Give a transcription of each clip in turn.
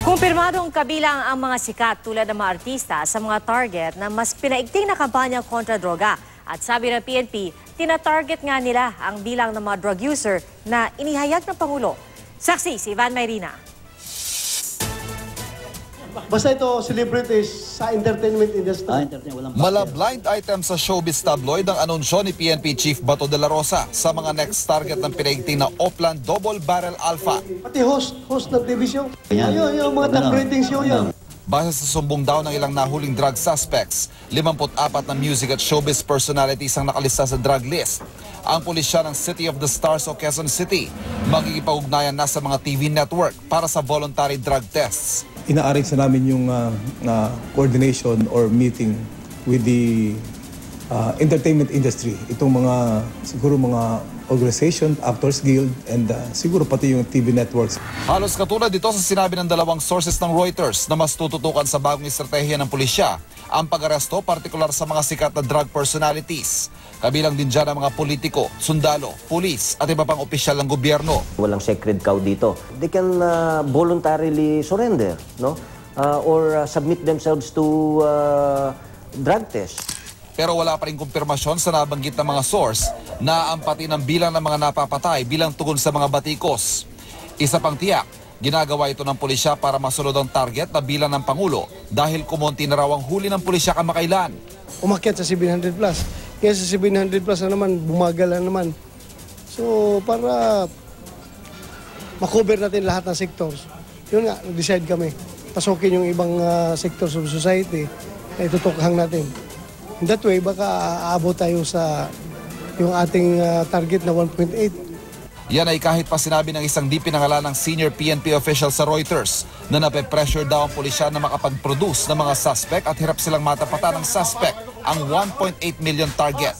Kumpirmadong kabilang ang mga sikat tulad ng mga artista sa mga target na mas pinaigting na kampanya kontra droga. At sabi ng PNP, tina-target nga nila ang bilang ng mga drug user na inihayag ng Pangulo. Saksi si Ivan Mayrina. Basta ito, celebrities sa entertainment industry. Mala blind item sa showbiz tabloid ang anunsyo ni PNP Chief Bato de la Rosa sa mga next target ng pinaigting na Oplan Double Barrel Alpha. Pati host ng TV show. Ayun, yung mga top rating show yan. Base sa sumbong daw ng ilang nahuling drug suspects, 54 na music at showbiz personalities ang nakalista sa drug list. Ang pulisya ng City of the Stars o Quezon City magkikipag-ugnayan na sa mga TV network para sa voluntary drug tests. Ina-arrange na namin yung coordination or meeting with the entertainment industry. Itong siguro mga organization, Actors Guild, and siguro pati yung TV networks. Halos katulad dito sa sinabi ng dalawang sources ng Reuters na mas tututukan sa bagong estratehiya ng pulisya ang pag-aresto partikular sa mga sikat na drug personalities. Kabilang din dyan ang mga politiko, sundalo, pulis at iba pang opisyal ng gobyerno. Walang sacred cow dito. They can voluntarily surrender, no? Or submit themselves to drug test. Pero wala pa rin kumpirmasyon sa nabanggit ng mga source na ang pati ng bilang ng mga napapatay bilang tugon sa mga batikos. Isa pang tiyak, ginagawa ito ng pulisya para masunod ang target na bilang ng Pangulo dahil kumonti na raw ang huli ng pulisya kamakailan. Umakyat sa 700 plus. Kaya sa 700 plus na naman, bumagal na naman. So, para makover natin lahat ng sectors. Yun nga, decide kami. Pasukin yung ibang sectors of society na itutukhang natin. In that way, baka aabot tayo sa yung ating target na 1.8. Yan ay kahit pa sinabi ng isang di pinangalanang senior PNP official sa Reuters na nape-pressure daw ang pulisya na makapag-produce ng mga suspect at hirap silang matapatan ng suspect ang 1.8 million target.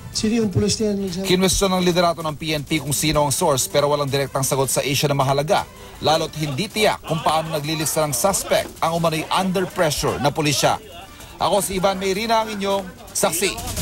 Sino yung pulis niyan? Kinwestiyon ng liderato ng PNP kung sino ang source pero walang direktang sagot sa issue na mahalaga. Lalo't hindi tiyak kung paano naglilista ng suspect ang umano'y under pressure na pulisya. Ako si Ivan Mayrina, ang inyong saksi.